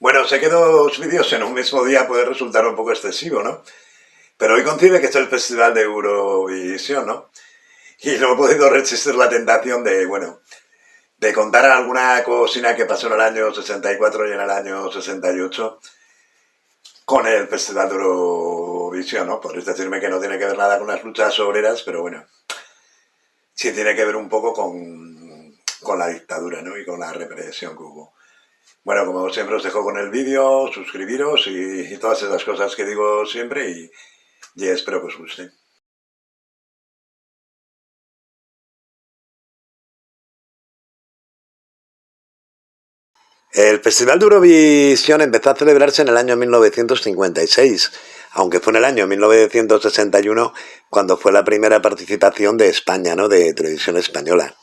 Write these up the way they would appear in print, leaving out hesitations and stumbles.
Bueno, sé que dos vídeos en un mismo día puede resultar un poco excesivo, ¿no? Pero hoy coincide que es el Festival de Eurovisión, ¿no? Y no he podido resistir la tentación de, bueno, de contar alguna cosina que pasó en el año 64 y en el año 68 con el Festival de Eurovisión, ¿no? Podréis decirme que no tiene que ver nada con las luchas obreras, pero bueno, sí tiene que ver un poco con la dictadura, ¿no? Y con la represión que hubo. Bueno, como siempre os dejo con el vídeo, suscribiros y todas esas cosas que digo siempre y espero que os guste. El Festival de Eurovisión empezó a celebrarse en el año 1956, aunque fue en el año 1961 cuando fue la primera participación de España, ¿no? De Televisión Española.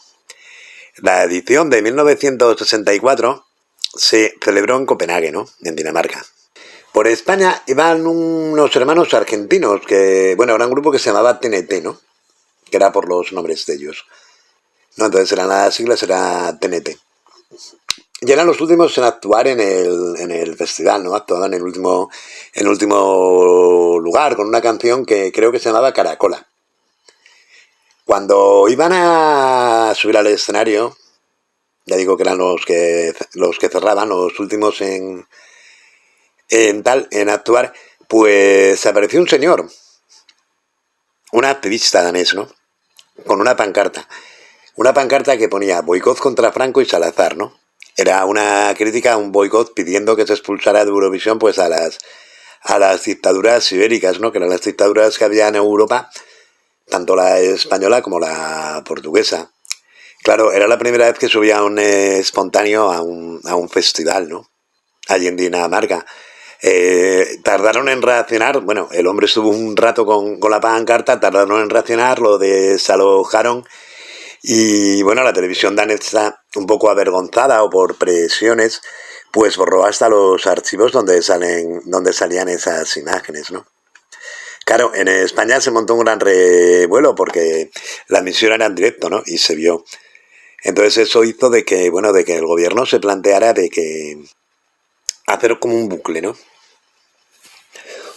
La edición de 1964 se celebró en Copenhague, ¿no? En Dinamarca. Por España iban unos hermanos argentinos que, bueno, era un grupo que se llamaba TNT, ¿no? Que era por los nombres de ellos. No, entonces eran las siglas, era TNT. Y eran los últimos en actuar en el festival, ¿no? Actuaban en el último lugar con una canción que creo que se llamaba Caracola. Cuando iban a subir al escenario, ya digo que eran los que cerraban, los últimos en actuar, pues apareció un señor, un activista danés, ¿no? Con una pancarta que ponía boicot contra Franco y Salazar, ¿no? Era una crítica, un boicot pidiendo que se expulsara de Eurovisión pues a las dictaduras ibéricas, ¿no? Que eran las dictaduras que había en Europa, tanto la española como la portuguesa. Claro, era la primera vez que subía un espontáneo a un festival, ¿no? Allí en Dinamarca. Tardaron en reaccionar, bueno, el hombre estuvo un rato con la pancarta, tardaron en reaccionar, lo desalojaron y bueno, la televisión danesa, un poco avergonzada o por presiones, pues borró hasta los archivos donde salían esas imágenes, ¿no? Claro, en España se montó un gran revuelo porque la emisión era en directo, ¿no? Y se vio. Entonces eso hizo de que, bueno, de que el gobierno se planteara de que hacer como un bucle, ¿no?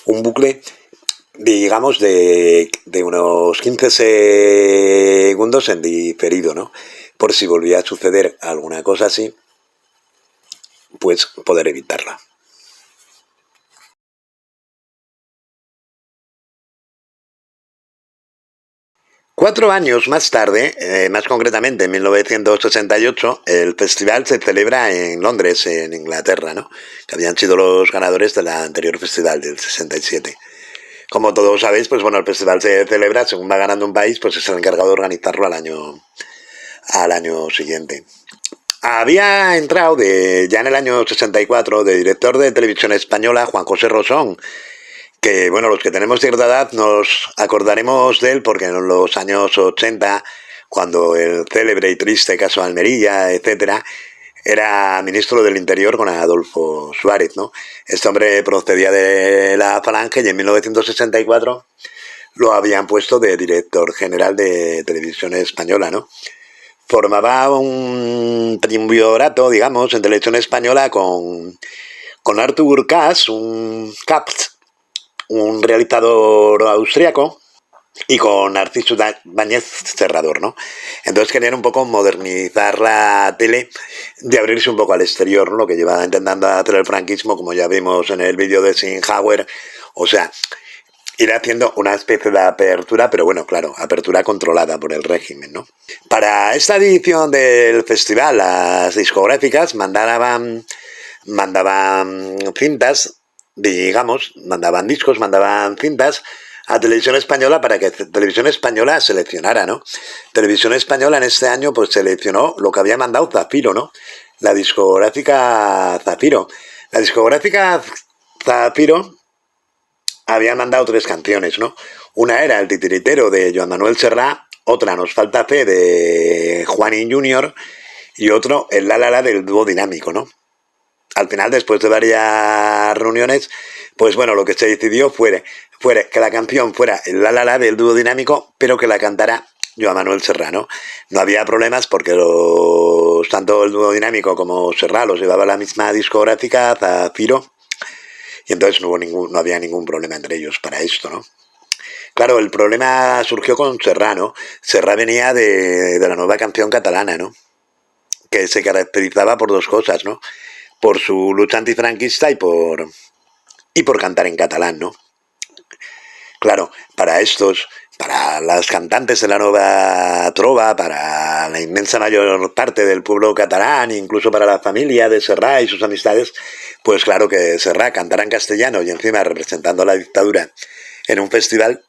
Un bucle, digamos, de unos 15 segundos en diferido, ¿no? Por si volvía a suceder alguna cosa así, pues poder evitarla. Cuatro años más tarde, más concretamente en 1968, el festival se celebra en Londres, en Inglaterra, ¿no? Que habían sido los ganadores del anterior festival del 67. Como todos sabéis, pues bueno, el festival se celebra, según va ganando un país, pues es el encargado de organizarlo al año siguiente. Había entrado ya en el año 64 de director de televisión española Juan José Rosón, que bueno, los que tenemos cierta edad nos acordaremos de él porque en los años 80, cuando el célebre y triste caso Almería, etcétera, era ministro del Interior con Adolfo Suárez, ¿no? Este hombre procedía de la Falange y en 1964 lo habían puesto de director general de televisión española, ¿no? Formaba un triunvirato, digamos, en televisión española con Artur Kass, un realizador austriaco, y con Narciso Báñez Serrador, ¿no? Entonces querían un poco modernizar la tele, de abrirse un poco al exterior, ¿no? Lo que llevaba intentando hacer el franquismo, como ya vimos en el vídeo de Eisenhower, o sea, ir haciendo una especie de apertura, pero bueno, claro, apertura controlada por el régimen, ¿no? Para esta edición del festival, las discográficas mandaban cintas, digamos, mandaban discos, mandaban cintas a Televisión Española para que Televisión Española seleccionara, ¿no? Televisión Española en este año pues seleccionó lo que había mandado Zafiro, ¿no? La discográfica Zafiro. La discográfica Zafiro había mandado tres canciones, ¿no? Una era El titiritero de Joan Manuel Serrat, otra Nos falta fe de Juanín Junior y otro El la la la del dúo dinámico, ¿no? Al final, después de varias reuniones, pues bueno, lo que se decidió fue que la canción fuera el la la la del dúo dinámico, pero que la cantara Joan Manuel Serrat, ¿no? No había problemas porque tanto el dúo dinámico como Serrat los llevaba la misma discográfica, Zafiro, y entonces no había ningún problema entre ellos para esto, ¿no? Claro, el problema surgió con Serrat, ¿no? Serrat venía de la nueva canción catalana, ¿no? Que se caracterizaba por dos cosas, ¿no? Por su lucha antifranquista y por cantar en catalán, ¿no? Claro, para las cantantes de la nueva trova, para la inmensa mayor parte del pueblo catalán, incluso para la familia de Serrat y sus amistades, pues claro que Serrat cantara en castellano y encima representando a la dictadura en un festival,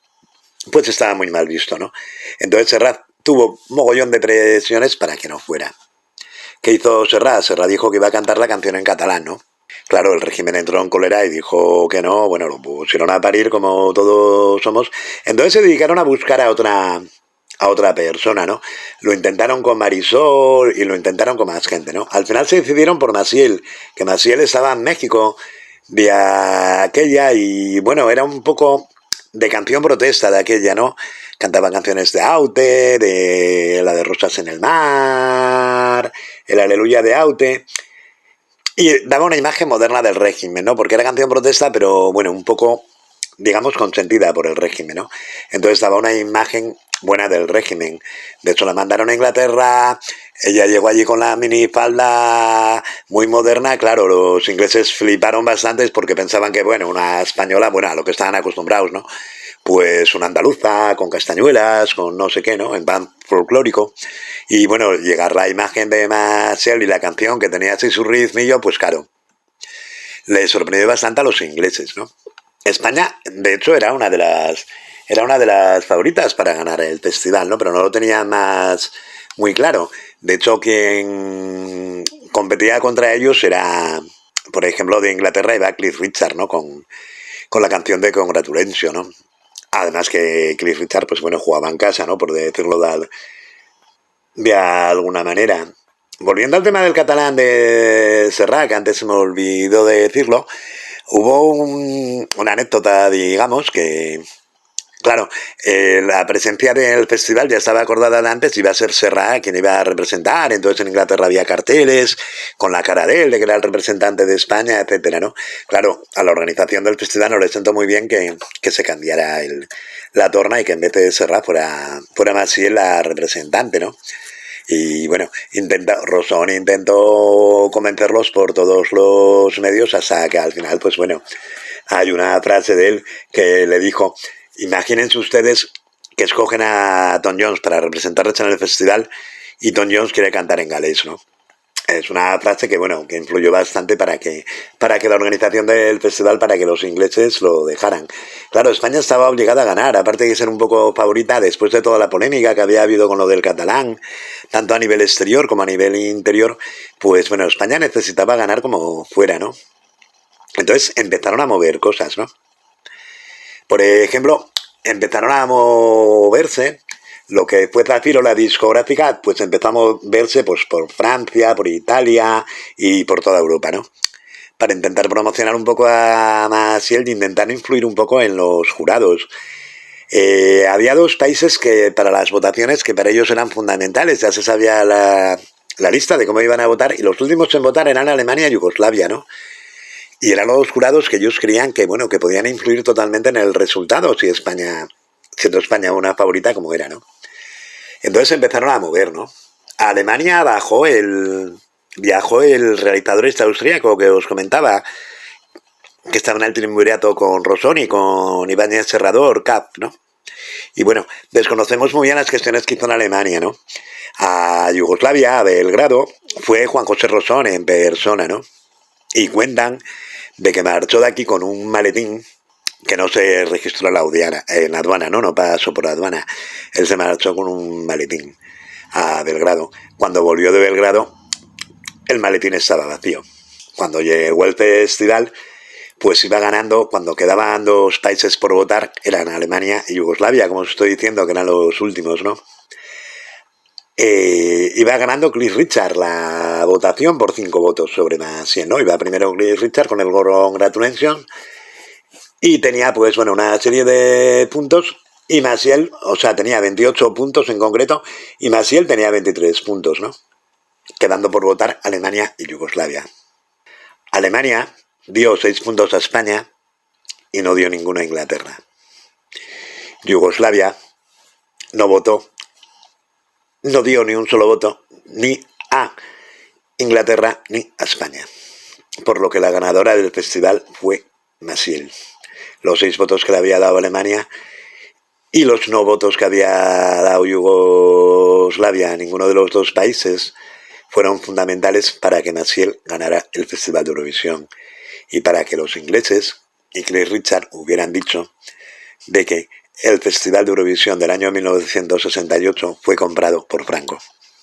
pues estaba muy mal visto, ¿no? Entonces Serrat tuvo mogollón de presiones para que no fuera. ¿Qué hizo Serrat? Serrat dijo que iba a cantar la canción en catalán, ¿no? Claro, el régimen entró en cólera y dijo que no, bueno, lo pusieron a parir como todos somos. Entonces se dedicaron a buscar a otra persona, ¿no? Lo intentaron con Marisol y lo intentaron con más gente, ¿no? Al final se decidieron por Maciel, que Maciel estaba en México de aquella y, bueno, era un poco de canción protesta de aquella, ¿no? Cantaba canciones de Aute, de la de Rosas en el Mar, el Aleluya de Aute. Y daba una imagen moderna del régimen, ¿no? Porque era canción protesta, pero bueno, un poco, digamos, consentida por el régimen, ¿no? Entonces daba una imagen buena del régimen. De hecho, la mandaron a Inglaterra, ella llegó allí con la minifalda muy moderna. Claro, los ingleses fliparon bastante porque pensaban que, bueno, una española, bueno, a lo que estaban acostumbrados, ¿no? Pues una andaluza con castañuelas, con no sé qué, ¿no? En plan folclórico. Y bueno, llegar la imagen de Maciel y la canción que tenía así su ritmillo, pues claro, le sorprendió bastante a los ingleses, ¿no? España, de hecho, era una de las favoritas para ganar el festival, ¿no? Pero no lo tenía más muy claro. De hecho, quien competía contra ellos era, por ejemplo, de Inglaterra, iba Cliff Richard, ¿no? Con la canción de Congratulations, ¿no? Además que Cliff Richard, pues bueno, jugaba en casa, ¿no? Por decirlo de alguna manera. Volviendo al tema del catalán de Serrat, que antes se me olvidó de decirlo, hubo una anécdota, digamos, que, claro, la presencia del festival ya estaba acordada de antes, iba a ser Serrat quien iba a representar, entonces en Inglaterra había carteles con la cara de él, de que era el representante de España, etcétera, ¿no? Claro, a la organización del festival no le sentó muy bien que se cambiara la torna y que en vez de Serrat fuera Maciel la representante, ¿no? Y bueno, Rosón intentó convencerlos por todos los medios hasta que al final, pues bueno, hay una frase de él que le dijo: imagínense ustedes que escogen a Tom Jones para representarles en el festival y Tom Jones quiere cantar en galés, ¿no? Es una frase que, bueno, que influyó bastante para que la organización del festival, para que los ingleses lo dejaran. Claro, España estaba obligada a ganar, aparte de ser un poco favorita después de toda la polémica que había habido con lo del catalán, tanto a nivel exterior como a nivel interior, pues bueno, España necesitaba ganar como fuera, ¿no? Entonces empezaron a mover cosas, ¿no? Por ejemplo, empezaron a moverse lo que fue Zafiro, la discográfica, pues empezó a moverse pues, por Francia, por Italia y por toda Europa, ¿no? Para intentar promocionar un poco a Maciel y intentar influir un poco en los jurados. Había dos países que para las votaciones que para ellos eran fundamentales, ya se sabía la lista de cómo iban a votar y los últimos en votar eran Alemania y Yugoslavia, ¿no? Y eran los jurados que ellos creían que, bueno, que podían influir totalmente en el resultado si España, siendo España una favorita como era, ¿no? Entonces empezaron a mover, ¿no? A Alemania viajó el realizador este austríaco que os comentaba, que estaba en el triunvirato con Rosón y con Ibáñez Serrador, Cap, ¿no? Y bueno, desconocemos muy bien las cuestiones que hizo en Alemania, ¿no? A Yugoslavia, a Belgrado, fue Juan José Rosón en persona, ¿no? Y cuentan de que marchó de aquí con un maletín que no se registró en la aduana, ¿no? No pasó por la aduana. Él se marchó con un maletín a Belgrado. Cuando volvió de Belgrado, el maletín estaba vacío. Cuando llegó el festival, pues iba ganando, cuando quedaban dos países por votar, eran Alemania y Yugoslavia, como os estoy diciendo, que eran los últimos, ¿no? Iba ganando Cliff Richard la votación por 5 votos sobre Maciel, ¿no? Iba primero Cliff Richard con el Congratulations y tenía, pues bueno, una serie de puntos Y Maciel, o sea, tenía 28 puntos en concreto, y Maciel tenía 23 puntos, ¿no? Quedando por votar Alemania y Yugoslavia. Alemania dio 6 puntos a España y no dio ninguno a Inglaterra. Yugoslavia no votó, no dio ni un solo voto ni a Inglaterra ni a España. Por lo que la ganadora del festival fue Maciel. Los 6 votos que le había dado Alemania y los no votos que había dado Yugoslavia a ninguno de los dos países fueron fundamentales para que Maciel ganara el Festival de Eurovisión y para que los ingleses y Cliff Richard hubieran dicho de que el Festival de Eurovisión del año 1968 fue comprado por Franco.